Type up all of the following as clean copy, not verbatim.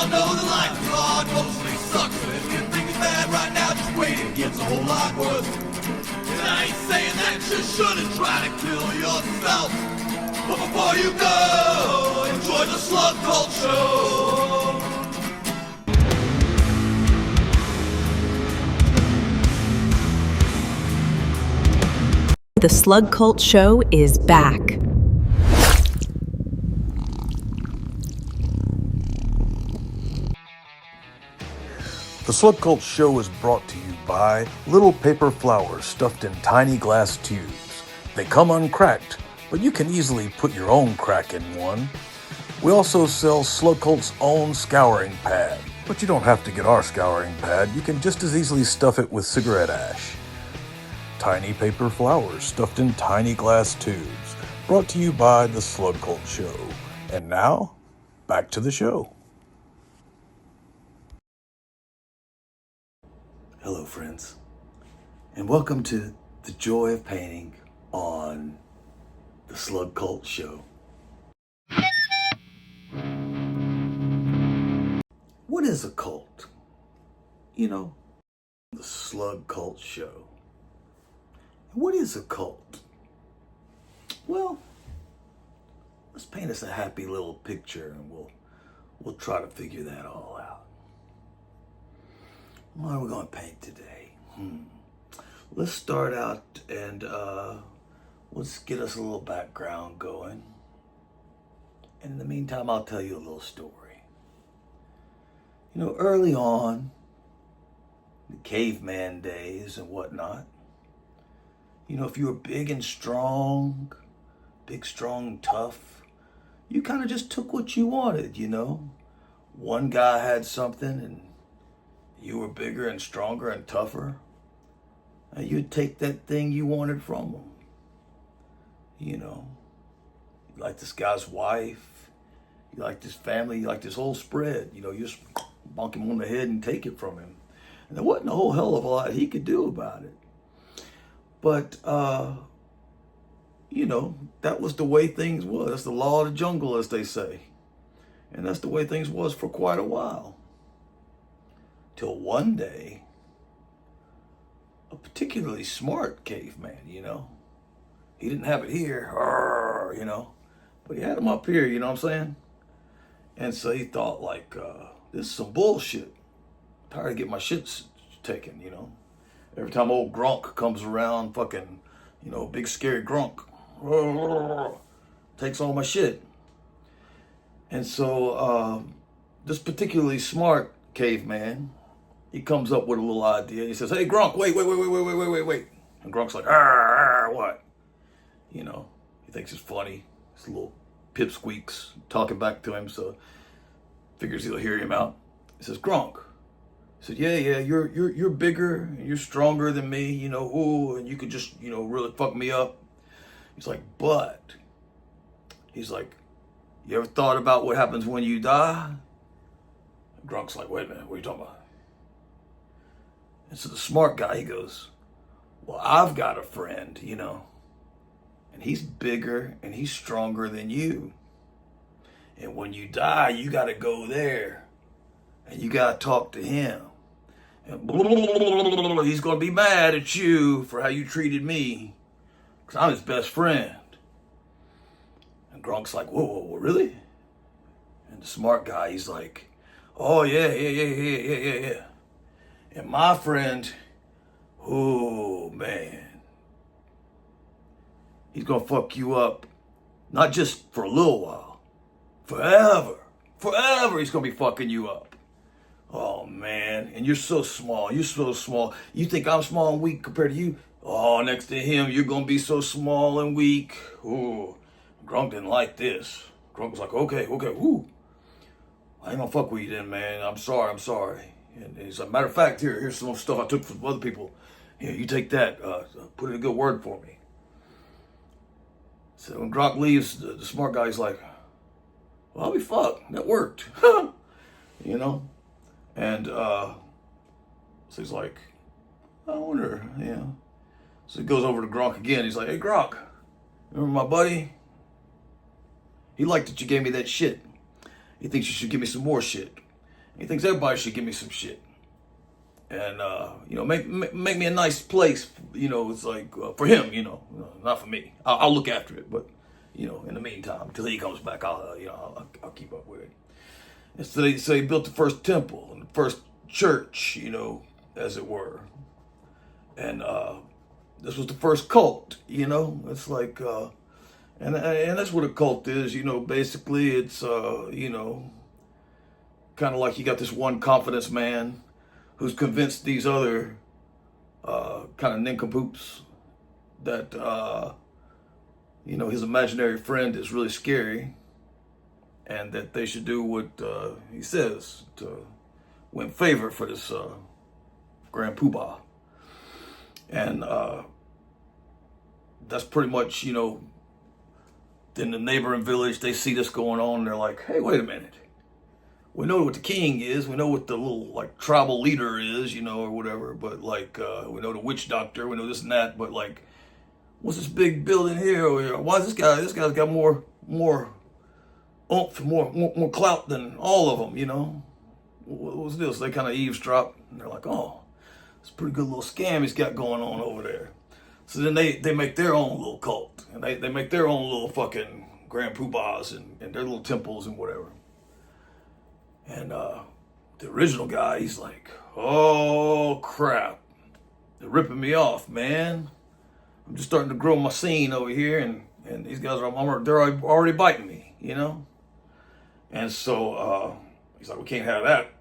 all know that life is hard, mostly sucks. But if you think it's bad right now, just wait, it gets a whole lot worse. And I ain't saying that you shouldn't try to kill yourself, but before you go, enjoy the Slug Cult Show. The Slug Cult Show is back. The Slug Cult Show is brought to you by little paper flowers stuffed in tiny glass tubes. They come uncracked, but you can easily put your own crack in one. We also sell Slug Cult's own scouring pad, but you don't have to get our scouring pad. You can just as easily stuff it with cigarette ash. Tiny paper flowers stuffed in tiny glass tubes, brought to you by the Slug Cult Show. And now, back to the show. Hello, friends, and welcome to the joy of painting on the Slug Cult Show. What is a cult? You know, the Slug Cult Show. What is a cult? Well, let's paint us a happy little picture, and we'll try to figure that all out. What are we going to paint today? Let's start out and let's get us a little background going. And in the meantime, I'll tell you a little story. You know, early on, the caveman days and whatnot, you know, if you were big, strong, tough, you kind of just took what you wanted, you know. One guy had something and you were bigger and stronger and tougher, and you'd take that thing you wanted from him. You know, you like this guy's wife, you like this family, you like this whole spread. You know, you just bonk him on the head and take it from him. And there wasn't a whole hell of a lot he could do about it. But, you know, that was the way things was. That's the law of the jungle, as they say. And that's the way things was for quite a while. Till one day, a particularly smart caveman, you know, he didn't have it here, you know, but he had him up here, you know what I'm saying? And so he thought, like, this is some bullshit. I'm tired of getting my shit taken, you know. Every time old Grunk comes around, fucking, you know, big scary Grunk, takes all my shit. And so this particularly smart caveman, he comes up with a little idea. He says, "Hey, Grunk, wait. And Grunk's like, what? You know, he thinks it's funny. It's a little pipsqueaks talking back to him, so figures he'll hear him out. He says, Grunk. He said, yeah, you're bigger and you're stronger than me, you know, ooh, and you could just, you know, really fuck me up. He's like, but, he's like, you ever thought about what happens when you die? And Grunk's like, wait a minute, what are you talking about? And so the smart guy, he goes, well, I've got a friend, you know, and he's bigger and he's stronger than you. And when you die, you got to go there and you got to talk to him. And he's going to be mad at you for how you treated me because I'm his best friend. And Grunk's like, whoa, really? And the smart guy, he's like, oh, yeah. And my friend, oh, man, he's going to fuck you up, not just for a little while, forever he's going to be fucking you up. Oh, man, and you're so small. You think I'm small and weak compared to you? Oh, next to him, you're going to be so small and weak. Ooh, Grunk didn't like this. Grunk was like, okay, ooh. I ain't going to fuck with you then, man. I'm sorry. And he's like, matter of fact, here's some stuff I took from other people. Here, you take that. Put in a good word for me. So when Grok leaves, the smart guy's like, well, I'll be fucked. That worked. You know? And so he's like, I wonder, you know. So he goes over to Grok again. He's like, hey, Grok, remember my buddy? He liked that you gave me that shit. He thinks you should give me some more shit. He thinks everybody should give me some shit. And, you know, make me a nice place, you know, it's like, for him, you know, not for me. I'll look after it, but, you know, in the meantime, until he comes back, I'll keep up with it. And so he built the first temple, and the first church, you know, as it were. And, this was the first cult, you know, it's like, and that's what a cult is, you know, basically it's, you know, kind of like you got this one confidence man who's convinced these other kind of nincompoops that, you know, his imaginary friend is really scary and that they should do what he says to win favor for this Grand Poobah. And that's pretty much, you know, in the neighboring village, they see this going on and they're like, hey, wait a minute. We know what the king is. We know what the little like tribal leader is, you know, or whatever. But like, we know the witch doctor. We know this and that. But like, what's this big building here? Or why is this guy? This guy's got more oomph, more clout than all of them. You know, what's this? They kind of eavesdrop and they're like, oh, it's a pretty good little scam he's got going on over there. So then they make their own little cult and they make their own little fucking Grand Poobahs and their little temples and whatever. And the original guy, he's like, oh, crap. They're ripping me off, man. I'm just starting to grow my scene over here, and these guys they're already biting me, you know? And so he's like, we can't have that.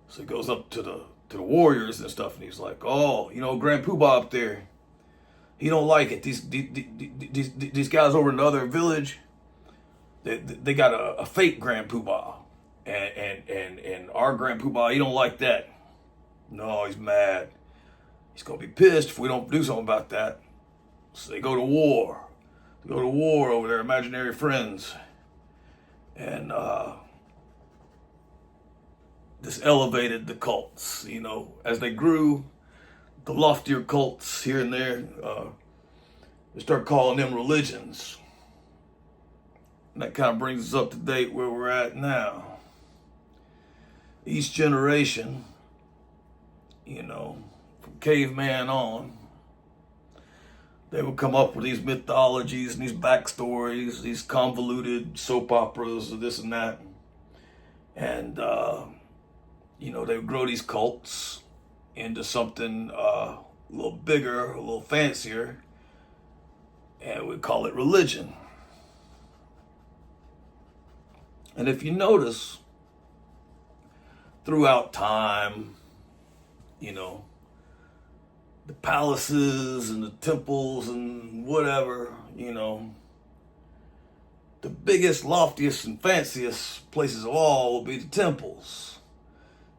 So he goes up to the warriors and stuff, and he's like, oh, you know, Grand Poobah up there, he don't like it. These guys over in the other village, they got a fake Grand Poobah. And our Grand Poobah, he don't like that. No, he's mad. He's gonna be pissed if we don't do something about that. So they go to war. They go to war over their imaginary friends. And this elevated the cults, you know, as they grew, the loftier cults here and there, they start calling them religions. And that kind of brings us up to date where we're at now. Each generation, you know, from caveman on, they would come up with these mythologies and these backstories, these convoluted soap operas of this and that. And, you know, they would grow these cults into something a little bigger, a little fancier, and we'd call it religion. And if you notice, throughout time, you know, the palaces and the temples and whatever, you know, the biggest, loftiest, and fanciest places of all will be the temples.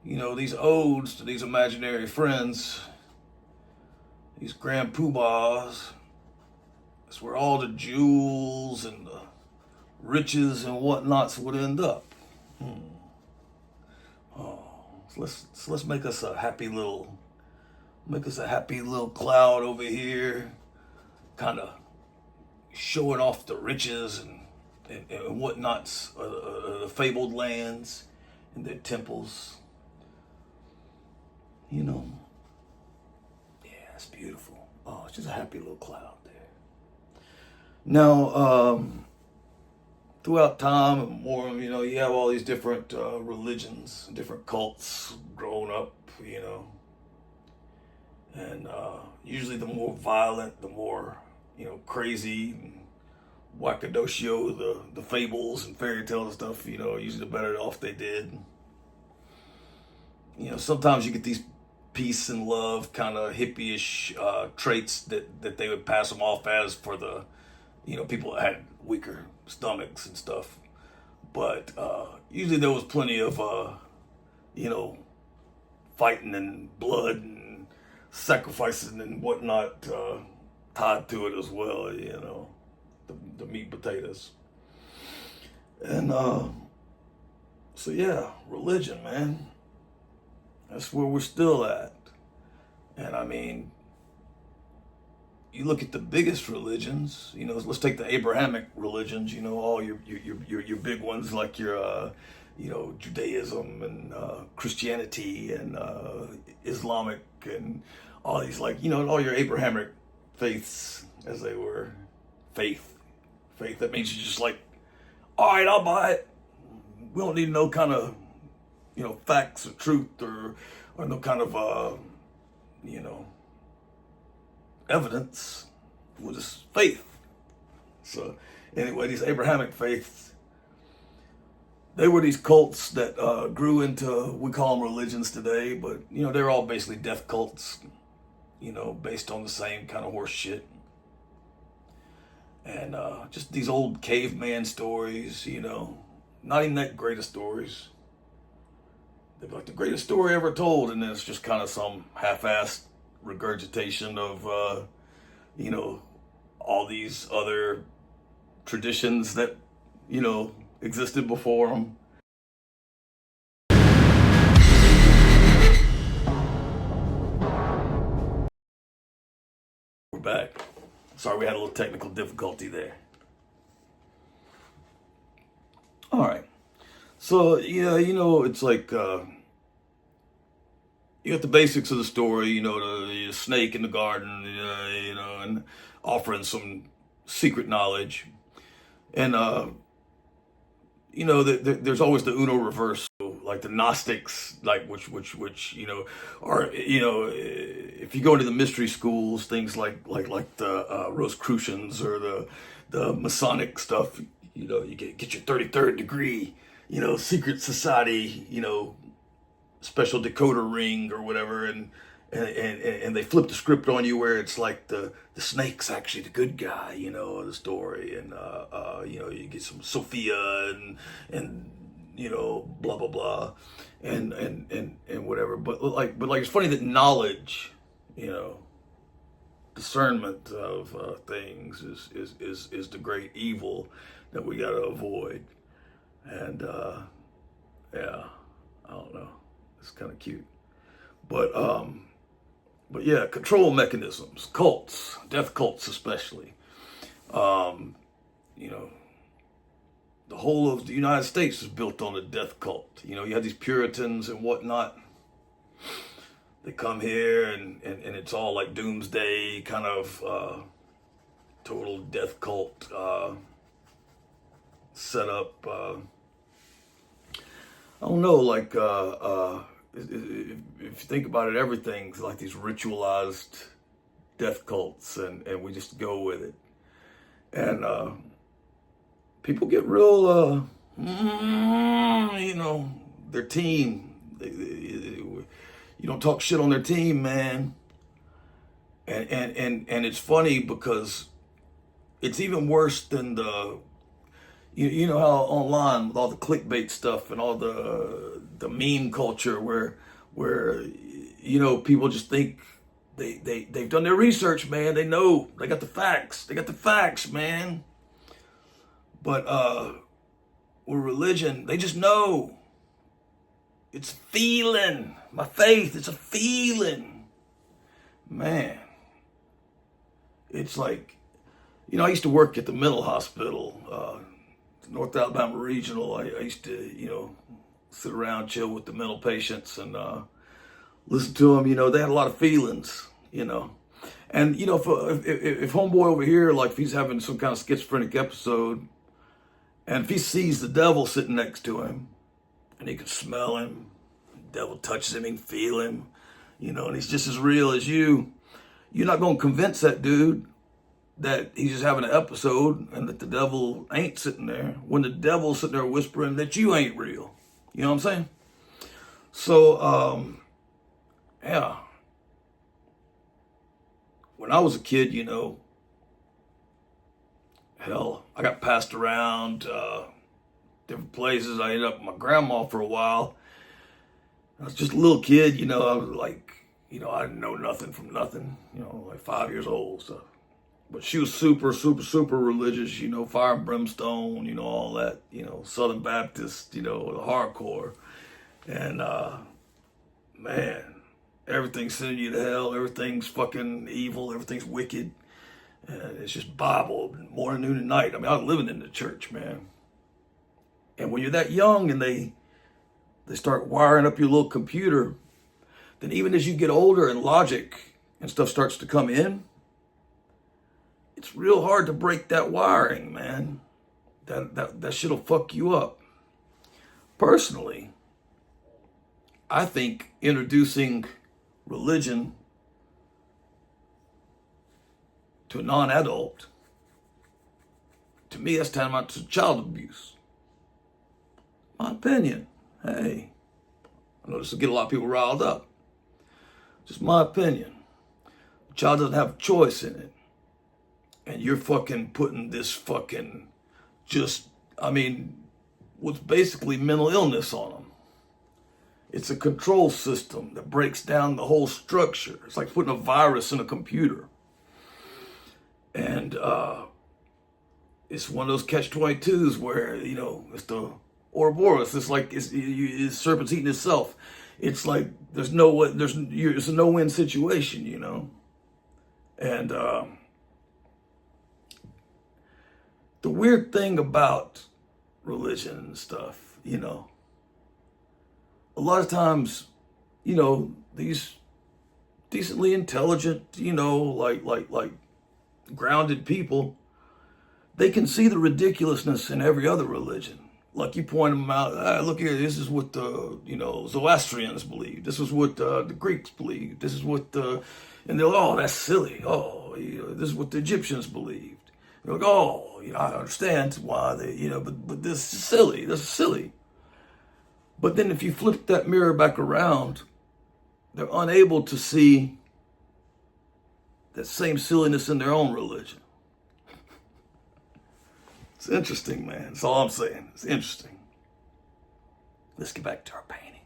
You know, these odes to these imaginary friends, these Grand Poobahs, that's where all the jewels and the riches and whatnots would end up. So let's make us a happy little cloud over here, kind of showing off the riches and whatnots, the fabled lands and their temples. You know, yeah, it's beautiful. Oh, it's just a happy little cloud there. Now, throughout time and more, you know, you have all these different religions, different cults growing up, you know. And usually the more violent, the more, you know, crazy and wackadocio, the fables and fairy tales and stuff, you know, usually the better off they did. You know, sometimes you get these peace and love kind of hippie-ish traits that they would pass them off as for the, you know, people that had weaker stomachs and stuff. But usually there was plenty of, you know, fighting and blood and sacrificing and whatnot tied to it as well, you know, the meat and potatoes. And so yeah, religion, man. That's where we're still at. And I mean, you look at the biggest religions, you know, let's take the Abrahamic religions, you know, all your big ones like your Judaism and Christianity and Islamic and all these, like, all your Abrahamic faiths, as they were. Faith. That means you're just like, all right, I'll buy it. We don't need no kind of, facts or truth or no kind of, evidence. We'll just faith. So anyway, these Abrahamic faiths, they were these cults that grew into, we call them religions today, but, they're all basically death cults, based on the same kind of horse shit. And just these old caveman stories, not even that great of stories. They're like the greatest story ever told, and then it's just kind of some half-assed regurgitation of, all these other traditions that, existed before them. We're back. Sorry, we had a little technical difficulty there. All right. So, yeah, it's like, you got the basics of the story, the snake in the garden, and offering some secret knowledge. And, there's always the Uno reverse, like the Gnostics, like which are, if you go into the mystery schools, things like the Rosicrucians or the Masonic stuff, you get your 33rd degree, secret society, special decoder ring or whatever, and they flip the script on you where it's like the snake's actually the good guy, of the story, and you get some Sophia and blah blah blah, and whatever. But like it's funny that knowledge, discernment of things is the great evil that we got to avoid. And yeah, I don't know, it's kind of cute, but yeah, control mechanisms, cults, death cults especially. The whole of the United States is built on a death cult. You have these Puritans and whatnot. They come here and it's all like doomsday kind of total death cult set up. I don't know, like if you think about it, everything's like these ritualized death cults, and we just go with it. And people get real, their team. You don't talk shit on their team, man. And it's funny because it's even worse than the, you know how online with all the clickbait stuff and all the meme culture where people just think they've done their research, man. They know, they got the facts, man. But with religion, they just know. It's feeling. My faith, it's a feeling. Man. It's like, I used to work at the mental hospital, North Alabama Regional. I used to, sit around, chill with the mental patients and listen to them. They had a lot of feelings, And, if homeboy over here, like if he's having some kind of schizophrenic episode, and if he sees the devil sitting next to him, and he can smell him, the devil touches him, he can feel him, and he's just as real as you, you're not going to convince that dude that he's just having an episode and that the devil ain't sitting there, when the devil's sitting there whispering that you ain't real. You know what I'm saying? So, yeah. When I was a kid, hell, I got passed around different places. I ended up with my grandma for a while. I was just a little kid, I was like, I didn't know nothing from nothing, like 5 years old. So, but she was super, super, super religious, fire and brimstone, all that, Southern Baptist, the hardcore. And, man, everything's sending you to hell. Everything's fucking evil. Everything's wicked. And it's just Bible, morning, noon, and night. I mean, I was living in the church, man. And when you're that young and they they start wiring up your little computer, then even as you get older and logic and stuff starts to come in, it's real hard to break that wiring, man. That shit'll fuck you up. Personally, I think introducing religion to a non-adult, to me, that's tantamount to child abuse. My opinion. Hey, I know this will get a lot of people riled up. Just my opinion. The child doesn't have a choice in it. And you're fucking putting this fucking what's basically mental illness on them. It's a control system that breaks down the whole structure. It's like putting a virus in a computer. And it's one of those catch-22s where, it's the Ouroboros. It's like it's serpent's eating itself. It's like it's a no-win situation, And the weird thing about religion and stuff, a lot of times, these decently intelligent, like grounded people, they can see the ridiculousness in every other religion. Like you point them out, look here, this is what the, Zoroastrians believe. This is what the Greeks believe. This is what and they're like, oh, that's silly. Oh, this is what the Egyptians believed. They're like, oh, I understand why they, but this is silly. This is silly. But then if you flip that mirror back around, they're unable to see that same silliness in their own religion. It's interesting, man. That's all I'm saying. It's interesting. Let's get back to our painting.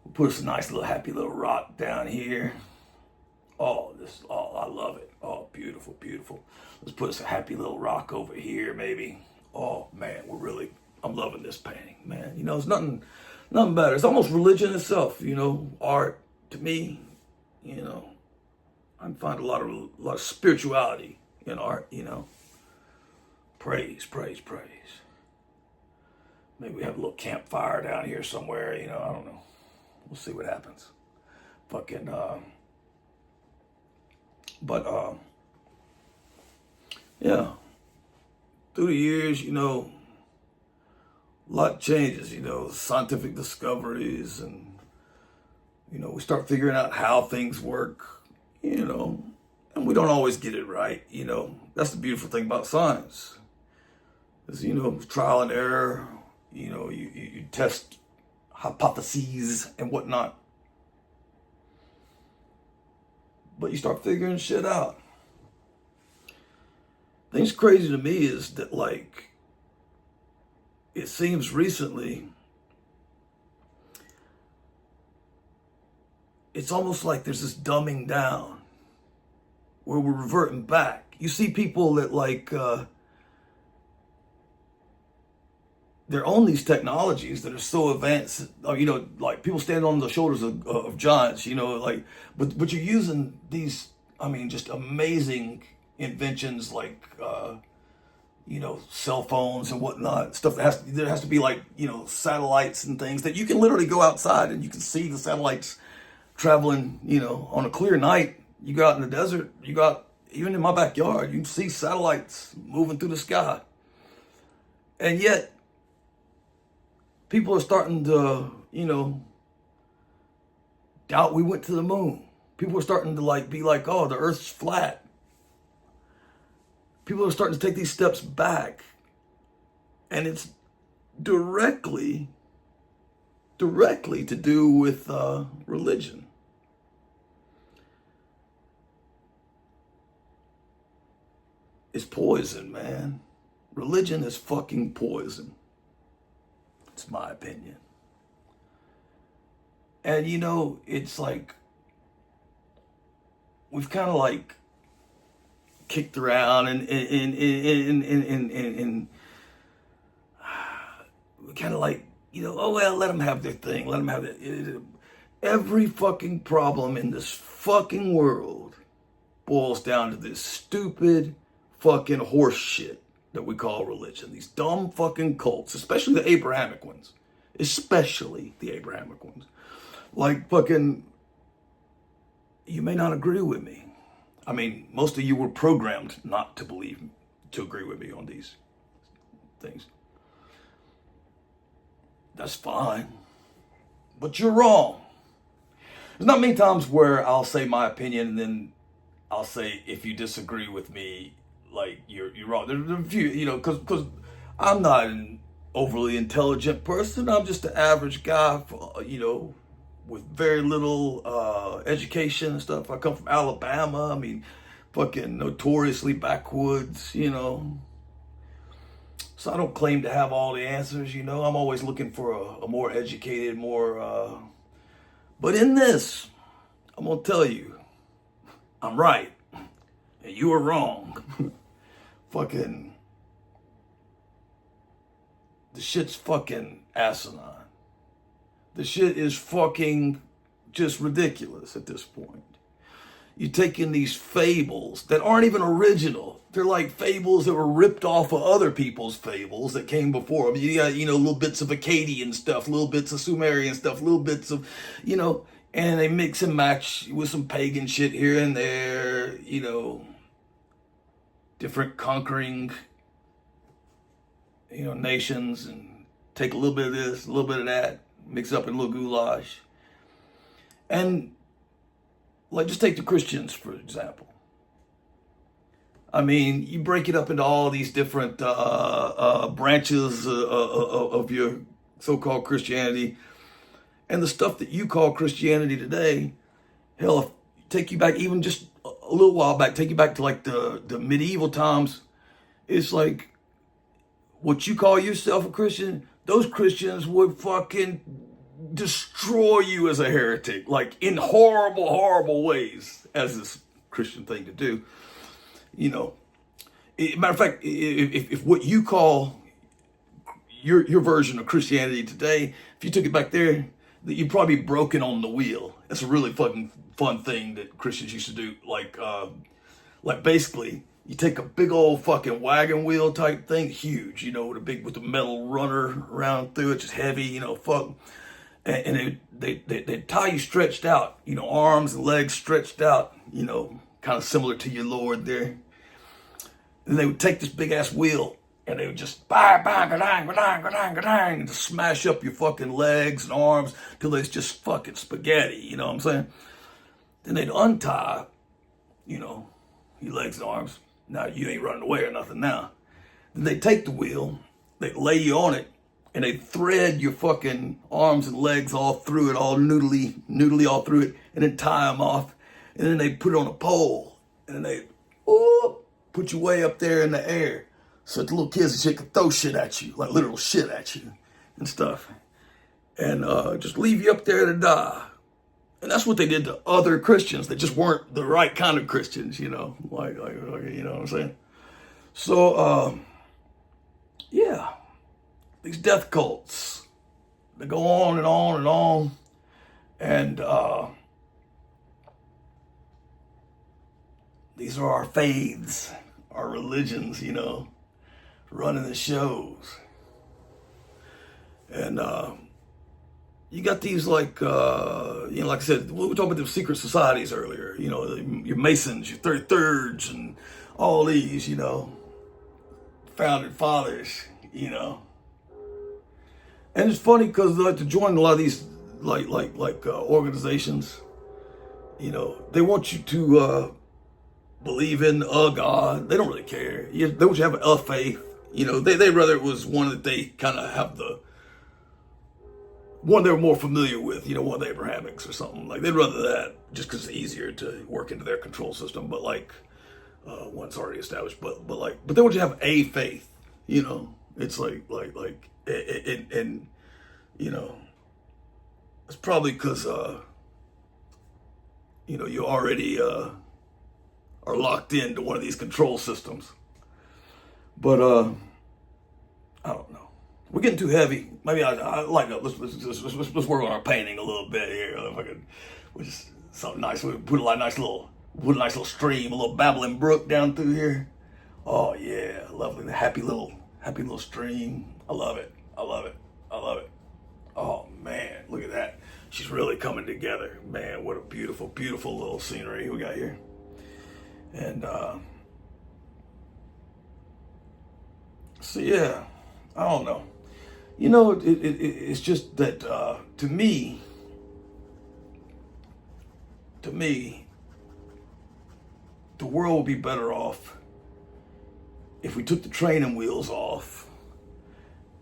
We'll put us a nice little happy little rock down here. Oh, I love it. Oh, beautiful, beautiful. Let's put us a happy little rock over here, maybe. Oh, man, I'm loving this painting, man. It's nothing better. It's almost religion itself, art to me, I find a lot of spirituality in art, Praise, praise, praise. Maybe we have a little campfire down here somewhere, I don't know. We'll see what happens. Yeah. Through the years, a lot changes, scientific discoveries and, we start figuring out how things work, and we don't always get it right, That's the beautiful thing about science. Is, trial and error, you test hypotheses and whatnot. But you start figuring shit out. Thing's crazy to me is that, it seems recently, it's almost like there's this dumbing down where we're reverting back. You see people that they're on these technologies that are so advanced, like people stand on the shoulders of giants, but you're using these, just amazing inventions cell phones and whatnot, stuff there has to be satellites and things that you can literally go outside and you can see the satellites traveling, on a clear night. You go out in the desert, even in my backyard, you can see satellites moving through the sky. And yet, people are starting to, doubt we went to the moon. People are starting to be like, oh, the earth's flat. People are starting to take these steps back. And it's directly to do with religion. It's poison, man. Religion is fucking poison. It's my opinion. And it's we've kind of kicked around and we kind of oh well, let them have their thing. Let them have it. Every fucking problem in this fucking world boils down to this stupid fucking horse shit that we call religion. These dumb fucking cults, especially the Abrahamic ones. especially the Abrahamic ones. Like fucking, you may not agree with me. I mean, most of you were programmed not to agree with me on these things. That's fine. But you're wrong. There's not many times where I'll say my opinion and then I'll say, if you disagree with me, like, you're wrong. There's a few, because I'm not an overly intelligent person. I'm just an average guy, with very little education and stuff. I come from Alabama. I mean, fucking notoriously backwoods, So I don't claim to have all the answers, I'm always looking for a more educated, but in this, I'm going to tell you, I'm right, and you are wrong. Fucking, the shit's fucking asinine. The shit is fucking just ridiculous at this point. You're taking these fables that aren't even original. They're like fables that were ripped off of other people's fables that came before them. You got, little bits of Akkadian stuff, little bits of Sumerian stuff, little bits of, and they mix and match with some pagan shit here and there, different conquering, nations, and take a little bit of this, a little bit of that, mix up in a little goulash. And like, just take the Christians, for example. I mean, you break it up into all these different branches of your so-called Christianity. And the stuff that you call Christianity today, hell, take you back even just a little while back, take you back to like the medieval times. It's like, what you call yourself a Christian, those Christians would fucking destroy you as a heretic, like in horrible, horrible ways, as this Christian thing to do. Matter of fact, if what you call your version of Christianity today, if you took it back there, that you'd probably be broken on the wheel. That's a really fucking fun thing that Christians used to do. Like basically, you take a big old fucking wagon wheel type thing, huge, with the metal runner around through it, just heavy, fuck. And they tie you stretched out, arms and legs stretched out, kind of similar to your Lord there. And they would take this big ass wheel and they would just bang, bang, ga-dang, ga-dang, ga-dang, ga-dang, and just smash up your fucking legs and arms till it's just fucking spaghetti, you know what I'm saying? Then they'd untie, your legs and arms. Now you ain't running away or nothing now. Then they'd take the wheel, they'd lay you on it, and they'd thread your fucking arms and legs all through it, all noodly all through it, and then tie them off. And then they'd put it on a pole, and then they'd put you way up there in the air so that the little kids and shit could throw shit at you, like literal shit at you and stuff. And just leave you up there to die. And that's what they did to other Christians that just weren't the right kind of Christians, like you know what I'm saying? So, yeah. These death cults, they go on and on and on. And these are our faiths, our religions, running the shows. And you got these like I said, we were talking about the secret societies earlier, your Masons, your 33rds, and all these, founding fathers, And it's funny because to join a lot of these organizations, they want you to believe in a God. They don't really care. They want you to have a faith. They rather it was one that they kind of have one they're more familiar with. One of the Abrahamics or something. Like they'd rather that just because it's easier to work into their control system. But one's already established. But they want you to have a faith. It's and it's probably because you already are locked into one of these control systems. But I don't know. We're getting too heavy. Maybe I lighten up. Let's work on our painting a little bit here. If I could, just something nice. We put a nice little stream, a little babbling brook down through here. Oh yeah, lovely. The happy little stream. I love it. she's really coming together. Man, what a beautiful, beautiful little scenery we got here. And so yeah, I don't know. You know, it's just that to me, the world would be better off if we took the training wheels off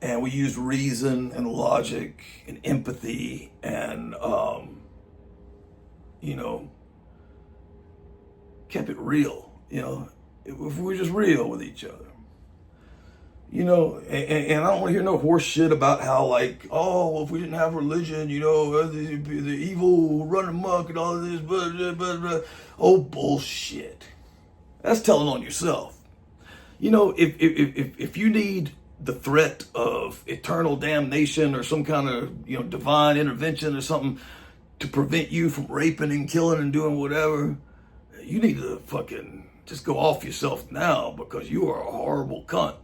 and we used reason and logic and empathy and, you know, kept it real, you know, if we were just real with each other. You know, and I don't want to hear no horse shit about how, like, oh, well, if we didn't have religion, you know, the evil run amok and all of this, blah, blah, blah, blah. Oh, bullshit. That's telling on yourself. You know, if you need the threat of eternal damnation or some kind of, you know, divine intervention or something to prevent you from raping and killing and doing whatever, you need to fucking just go off yourself now, because you are a horrible cunt.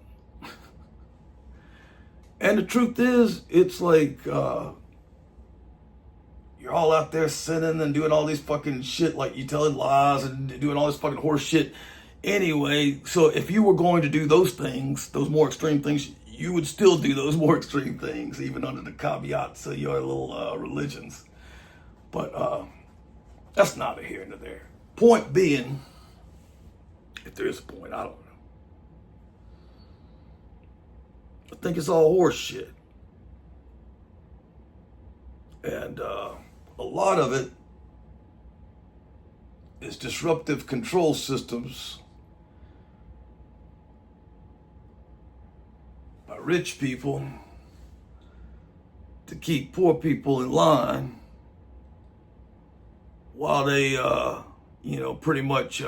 And the truth is, it's like, you're all out there sinning and doing all these fucking shit, like you telling lies and doing all this fucking horse shit anyway. So if you were going to do those things, those more extreme things, you would still do those more extreme things, even under the caveats of your little religions. But that's neither here nor there. Point being, if there is a point, I don't know. I think it's all horse shit. And a lot of it is disruptive control systems by rich people to keep poor people in line while they, you know, pretty much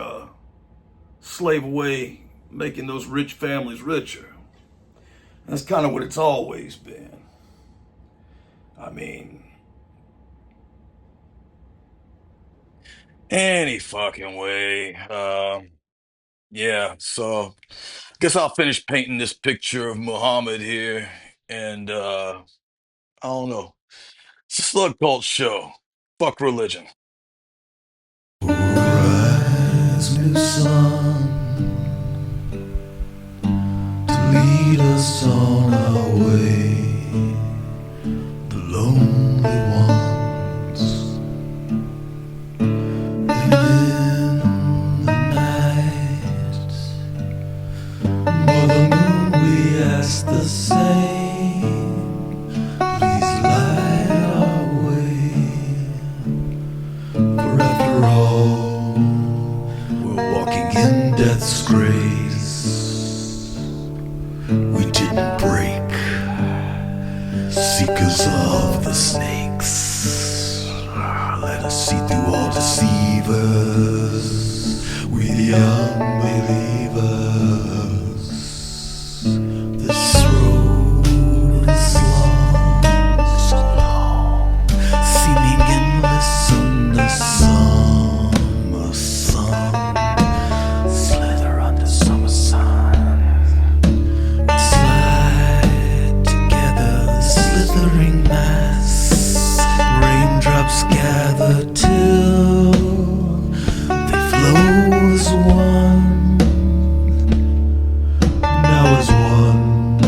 slave away, making those rich families richer. That's kind of what it's always been. I mean, any fucking way. Yeah, so guess I'll finish painting this picture of Muhammad here. And I don't know. It's a Slug Cult show. Fuck religion. Rise, new sun, to lead us on our way. The lonely ones, and in the night, Mother Moon, we ask the same. Please light our way. For after all, we're walking in death's grace. We didn't break, seekers of the snakes. Let us see through all deceivers, we the unbelievers. This road is long, seeming endless under summer sun. Slither under summer sun. We slide together, slithering mass. Raindrops gather till they flow as one. Now as one,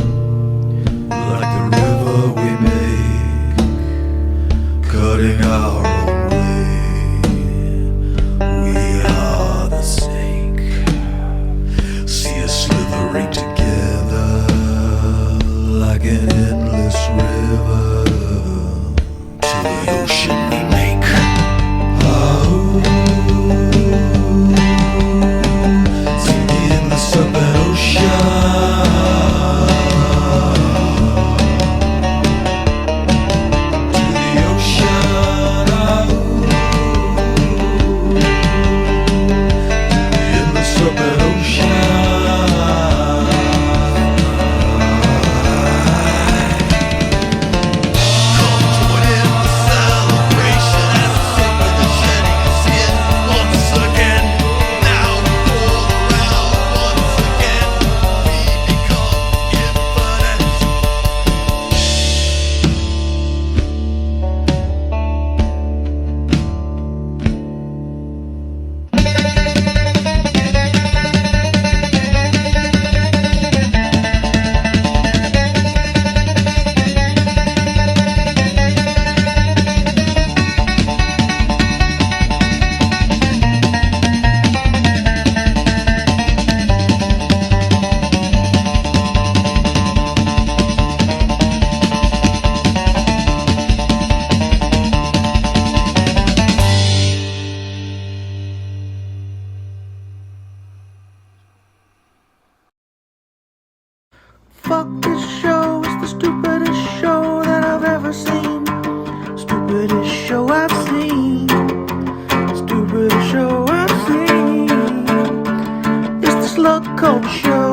like the river we make, cutting our own way. We are the snake. See us slithering together like an endless river to the ocean we make. Sinking in the serpent ocean. To the ocean, in the serpent ocean. fuck this show. It's the stupidest show that I've ever seen. Stupidest show I've seen. Stupidest show I've seen. It's the Slug Cult Show.